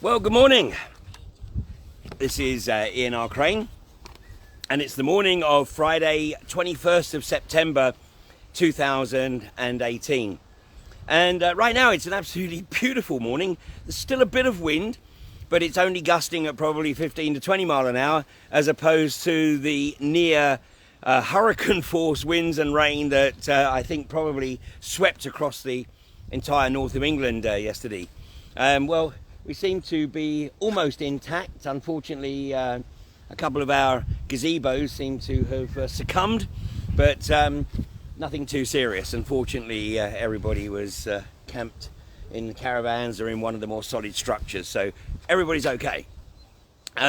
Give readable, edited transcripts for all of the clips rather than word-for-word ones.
Well, good morning. This is Ian R. Crane, and it's the morning of Friday, 21st of September 2018. And right now it's an absolutely beautiful morning. There's still a bit of wind, but it's only gusting at probably 15 to 20 mile an hour, as opposed to the near hurricane force winds and rain that I think probably swept across the entire north of England yesterday. Well, we seem to be almost intact. Unfortunately, a couple of our gazebos seem to have succumbed, but nothing too serious. Unfortunately, everybody was camped in caravans or in one of the more solid structures, so everybody's okay.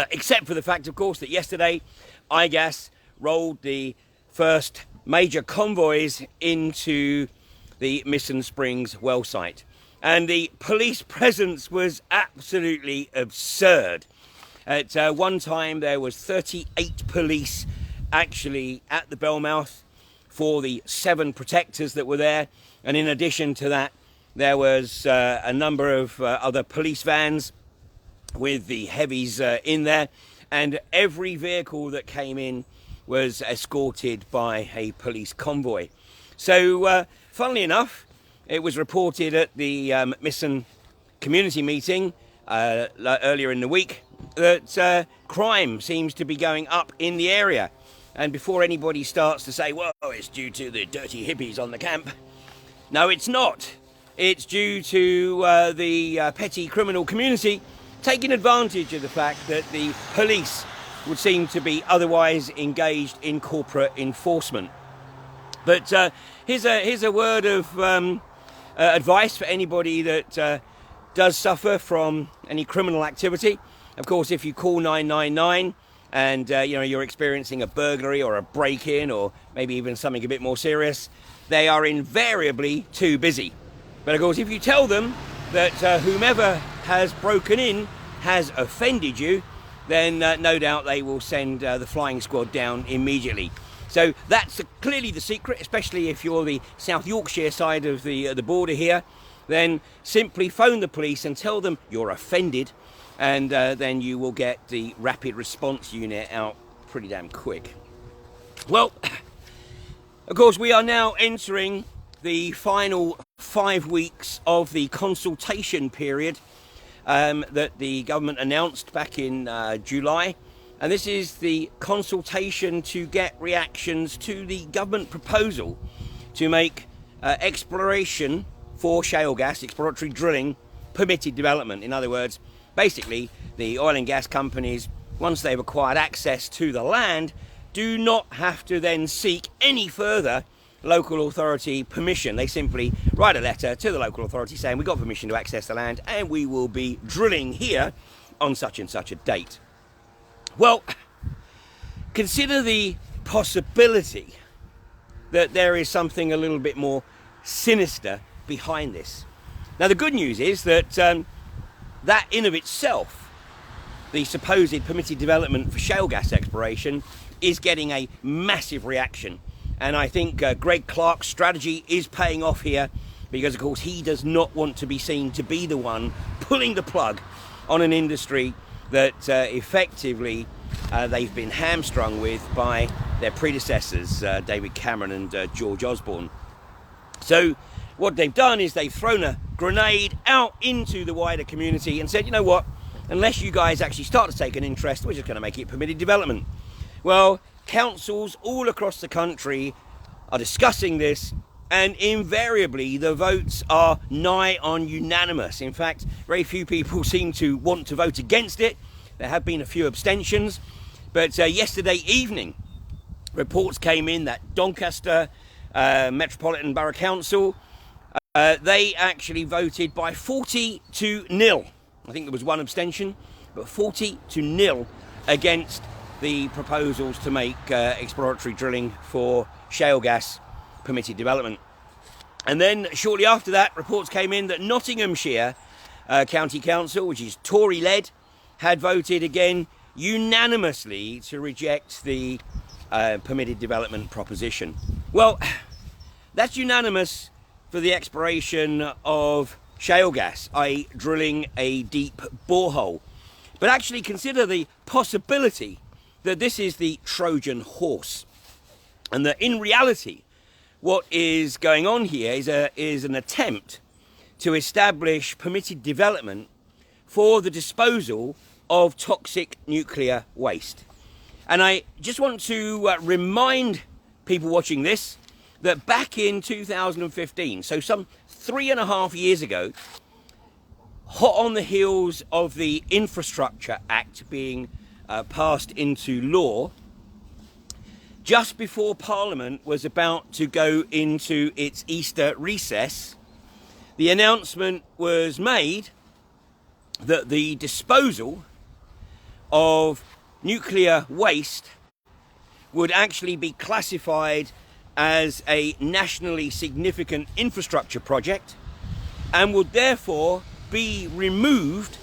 Except for the fact, of course, that yesterday iGas rolled the first major convoys into the Missing Springs well site. And the police presence was absolutely absurd. At one time, there was 38 police actually at the bellmouth for the 7 protectors that were there. And in addition to that, there was a number of other police vans with the heavies in there. And every vehicle that came in was escorted by a police convoy. So, funnily enough, it was reported at the Missing community meeting earlier in the week that crime seems to be going up in the area. And before anybody starts to say, well, it's due to the dirty hippies on the camp, no, it's not. It's due to the petty criminal community taking advantage of the fact that the police would seem to be otherwise engaged in corporate enforcement. But here's a word of advice for anybody that does suffer from any criminal activity. Of course, if you call 999 and you're experiencing a burglary or a break-in or maybe even something a bit more serious, they are invariably too busy. But of course, if you tell them that whomever has broken in has offended you, then no doubt they will send the flying squad down immediately. So that's clearly the secret, especially if you're the South Yorkshire side of the border here. Then simply phone the police and tell them you're offended, and then you will get the rapid response unit out pretty damn quick. Well, of course, we are now entering the final 5 weeks of the consultation period that the government announced back in July. And this is the consultation to get reactions to the government proposal to make exploration for shale gas, exploratory drilling, permitted development. In other words, basically, the oil and gas companies, once they've acquired access to the land, do not have to then seek any further local authority permission. They simply write a letter to the local authority saying, we've got permission to access the land and we will be drilling here on such and such a date. Well, consider the possibility that there is something a little bit more sinister behind this. Now, the good news is that that in of itself, the supposed permitted development for shale gas exploration, is getting a massive reaction. And I think Greg Clark's strategy is paying off here, because, of course, he does not want to be seen to be the one pulling the plug on an industry that effectively they've been hamstrung with by their predecessors, David Cameron and George Osborne. So what they've done is they've thrown a grenade out into the wider community and said, you know what, unless you guys actually start to take an interest, we're just going to make it permitted development. Well, councils all across the country are discussing this, and invariably the votes are nigh on unanimous. In fact, very few people seem to want to vote against it. There have been a few abstentions, but yesterday evening reports came in that Doncaster Metropolitan Borough Council, they actually voted by 40-0. I think there was one abstention, but 40-0 against the proposals to make exploratory drilling for shale gas permitted development. And then shortly after that, reports came in that Nottinghamshire County Council, which is Tory-led, had voted again unanimously to reject the permitted development proposition. Well, that's unanimous for the exploration of shale gas, i.e. drilling a deep borehole. But actually consider the possibility that this is the Trojan horse, and that in reality what is going on here is an attempt to establish permitted development for the disposal of toxic nuclear waste. And I just want to remind people watching this that back in 2015, so some 3.5 years ago, hot on the heels of the Infrastructure Act being passed into law, just before Parliament was about to go into its Easter recess, the announcement was made that the disposal of nuclear waste would actually be classified as a nationally significant infrastructure project and would therefore be removed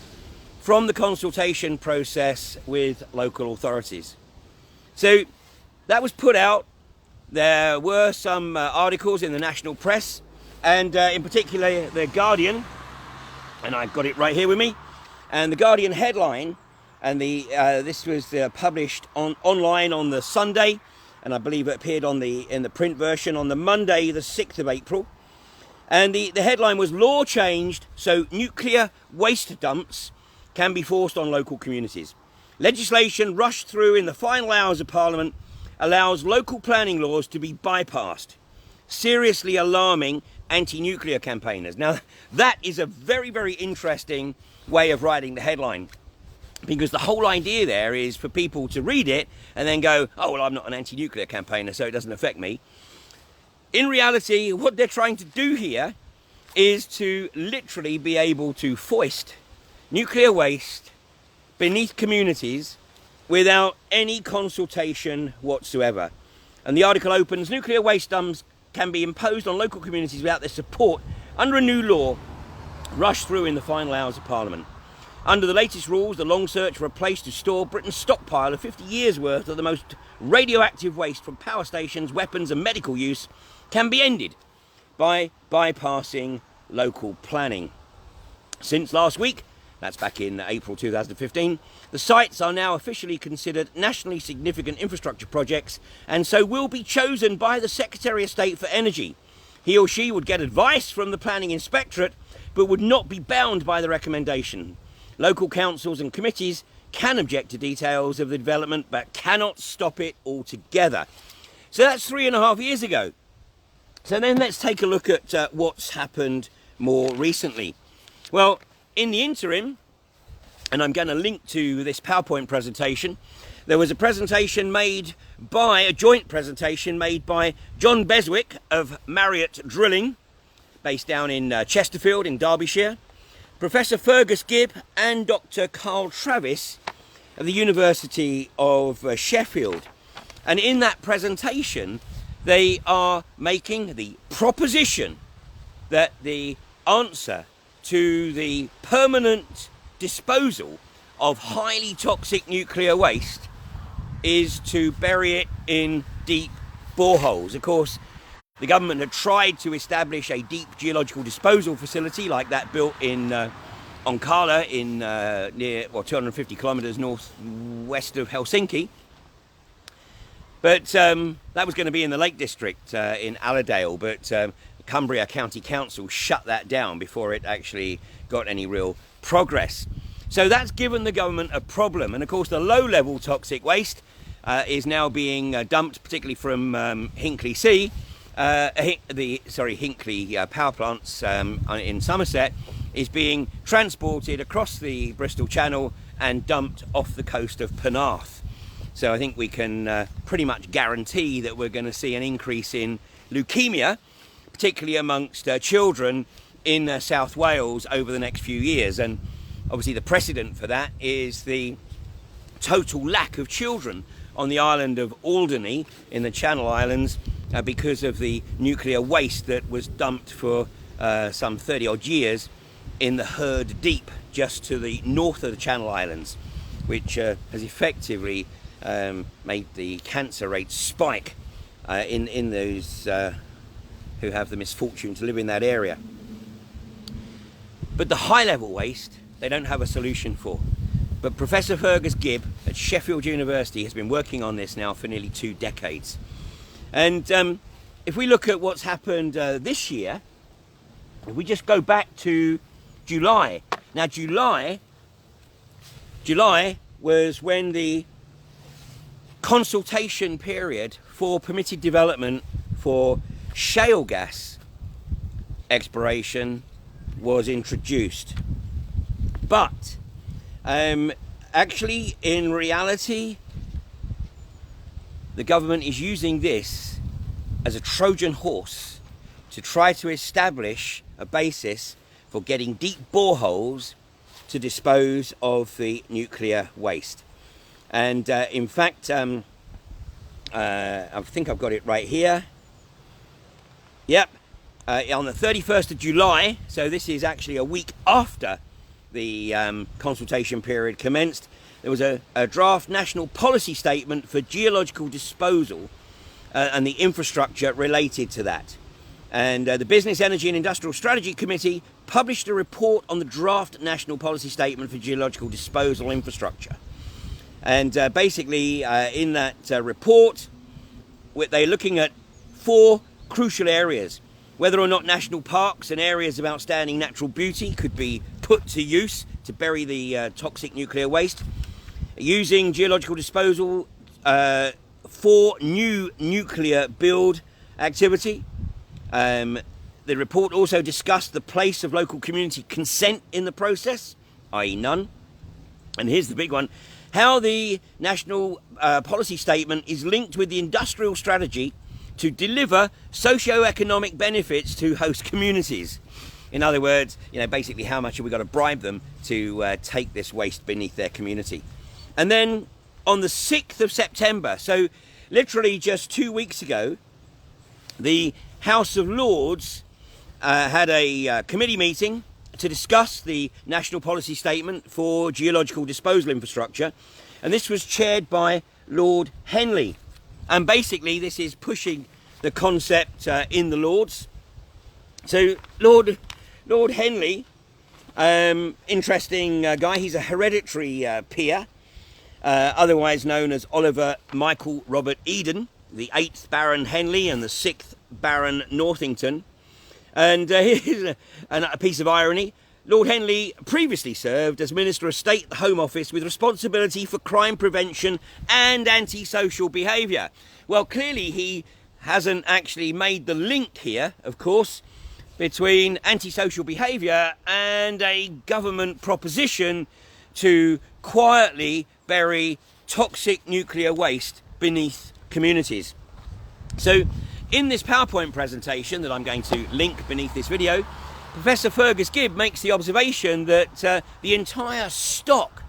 from the consultation process with local authorities. So that was put out. There were some articles in the national press, and in particular the Guardian, and I've got it right here with me, and the Guardian headline, and this was published online on the Sunday, and I believe it appeared in the print version on the Monday, the 6th of April. And the headline was, "Law changed so nuclear waste dumps can be forced on local communities. Legislation rushed through in the final hours of Parliament allows local planning laws to be bypassed. Seriously alarming anti-nuclear campaigners." Now, that is a very, very interesting way of writing the headline, because the whole idea there is for people to read it and then go, "Oh, well, I'm not an anti-nuclear campaigner, so it doesn't affect me." In reality, what they're trying to do here is to literally be able to foist nuclear waste beneath communities without any consultation whatsoever. And the article opens, "Nuclear waste dumps can be imposed on local communities without their support under a new law rushed through in the final hours of Parliament. Under the latest rules, the long search for a place to store Britain's stockpile of 50 years' worth of the most radioactive waste from power stations, weapons and medical use can be ended by bypassing local planning. Since last week," that's back in April 2015, "the sites are now officially considered nationally significant infrastructure projects and so will be chosen by the Secretary of State for Energy. He or she would get advice from the Planning Inspectorate but would not be bound by the recommendation. Local councils and committees can object to details of the development but cannot stop it altogether." So that's 3.5 years ago. So then let's take a look at what's happened more recently. Well, in the interim, and I'm going to link to this PowerPoint presentation, there was a joint presentation made by John Beswick of Marriott Drilling, based down in Chesterfield in Derbyshire, Professor Fergus Gibb and Dr. Carl Travis of the University of Sheffield. And in that presentation, they are making the proposition that the answer to the permanent disposal of highly toxic nuclear waste is to bury it in deep boreholes. Of course, the government had tried to establish a deep geological disposal facility like that built in Onkala, near 250 kilometres northwest of Helsinki. But that was going to be in the Lake District in Allerdale, but Cumbria County Council shut that down before it actually got any real progress. So that's given the government a problem. And of course, the low-level toxic waste is now being dumped, particularly from Hinkley power plants in Somerset, is being transported across the Bristol Channel and dumped off the coast of Penarth. So I think we can pretty much guarantee that we're going to see an increase in leukemia, particularly amongst children in South Wales over the next few years. And obviously the precedent for that is the total lack of children on the island of Alderney in the Channel Islands because of the nuclear waste that was dumped for some 30 odd years in the Herd Deep just to the north of the Channel Islands, which has effectively made the cancer rate spike in those who have the misfortune to live in that area. But the high-level waste, they don't have a solution for. But Professor Fergus Gibb at Sheffield University has been working on this now for nearly 2 decades. And if we look at what's happened this year, if we just go back to July. Now, July was when the consultation period for permitted development for shale gas exploration was introduced. But actually, in reality, the government is using this as a Trojan horse to try to establish a basis for getting deep boreholes to dispose of the nuclear waste. And in fact, I think I've got it right here. Yep, on the 31st of July, so this is actually a week after the consultation period commenced, there was a draft national policy statement for geological disposal and the infrastructure related to that. And the Business, Energy and Industrial Strategy Committee published a report on the draft national policy statement for geological disposal infrastructure. And basically in that report, they're looking at 4 crucial areas. Whether or not national parks and areas of outstanding natural beauty could be put to use to bury the toxic nuclear waste. Using geological disposal for new nuclear build activity. The report also discussed the place of local community consent in the process, i.e. none. And here's the big one. How the national policy statement is linked with the industrial strategy to deliver socio-economic benefits to host communities. In other words, basically how much have we got to bribe them to take this waste beneath their community. And then on the 6th of September, so literally just 2 weeks ago, the House of Lords had a committee meeting to discuss the national policy statement for geological disposal infrastructure, and this was chaired by Lord Henley. And basically this is pushing the concept in the Lords. So Lord Henley, interesting guy, he's a hereditary peer, otherwise known as Oliver Michael Robert Eden, the 8th Baron Henley and the 6th Baron Northington. And here's a piece of irony. Lord Henley previously served as Minister of State at the Home Office with responsibility for crime prevention and antisocial behaviour. Well, clearly he hasn't actually made the link here, of course, between antisocial behaviour and a government proposition to quietly bury toxic nuclear waste beneath communities. So in this PowerPoint presentation that I'm going to link beneath this video, Professor Fergus Gibb makes the observation that the entire stock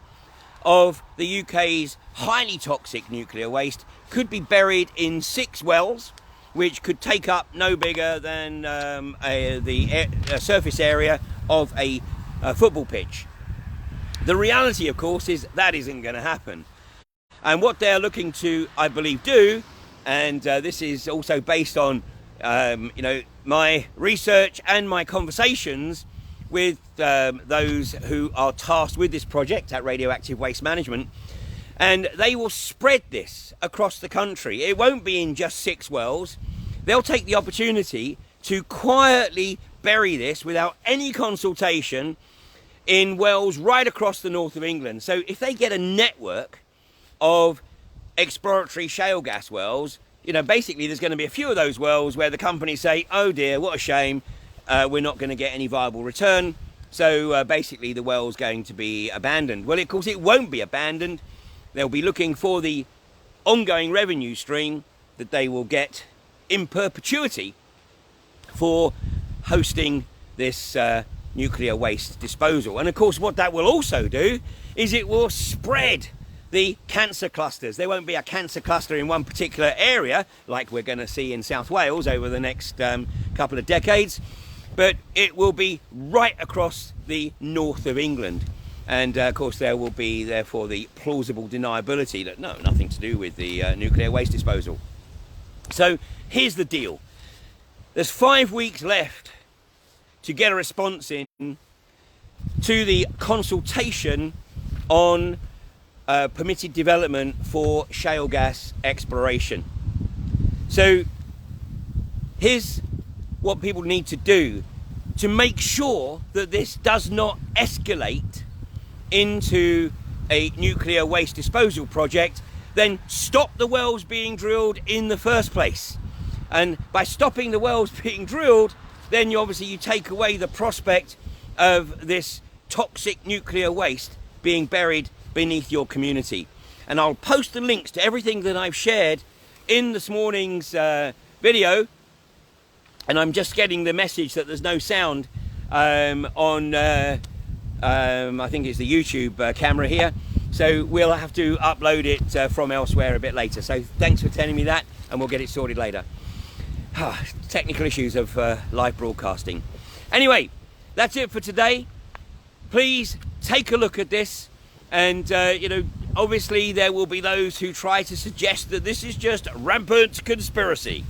of the UK's highly toxic nuclear waste could be buried in 6 wells, which could take up no bigger than the surface area of a football pitch. The reality, of course, is that isn't going to happen. And what they're looking to, I believe, do, and this is also based on my research and my conversations with those who are tasked with this project at Radioactive Waste Management, and they will spread this across the country. It won't be in just 6 wells. They'll take the opportunity to quietly bury this without any consultation in wells right across the north of England. So if they get a network of exploratory shale gas wells, basically there's going to be a few of those wells where the companies say, oh dear, what a shame, we're not going to get any viable return, so basically the well's going to be abandoned. Well, of course it won't be abandoned. They'll be looking for the ongoing revenue stream that they will get in perpetuity for hosting this nuclear waste disposal. And of course what that will also do is it will spread the cancer clusters. There won't be a cancer cluster in one particular area like we're going to see in South Wales over the next couple of decades, but it will be right across the north of England. And of course there will be therefore the plausible deniability that no, nothing to do with the nuclear waste disposal. So here's the deal. There's 5 weeks left to get a response in to the consultation on permitted development for shale gas exploration. So here's what people need to do to make sure that this does not escalate into a nuclear waste disposal project. Then stop the wells being drilled in the first place. And by stopping the wells being drilled, then you take away the prospect of this toxic nuclear waste being buried beneath your community. And I'll post the links to everything that I've shared in this morning's video. And I'm just getting the message that there's no sound on I think it's the YouTube camera here. So we'll have to upload it from elsewhere a bit later. So thanks for telling me that, and we'll get it sorted later. Technical issues of live broadcasting. Anyway, that's it for today. Please take a look at this, and obviously there will be those who try to suggest that this is just rampant conspiracy.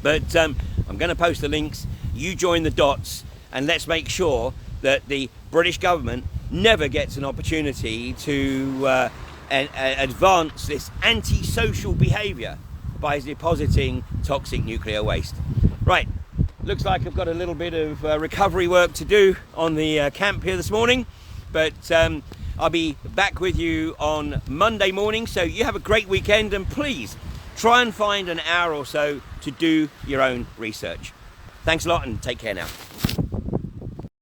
But I'm going to post the links. You join the dots, and let's make sure that the British government never gets an opportunity to advance this antisocial behaviour by depositing toxic nuclear waste. Right, looks like I've got a little bit of recovery work to do on the camp here this morning, but I'll be back with you on Monday morning. So you have a great weekend, and please try and find an hour or so to do your own research. Thanks a lot, and take care now.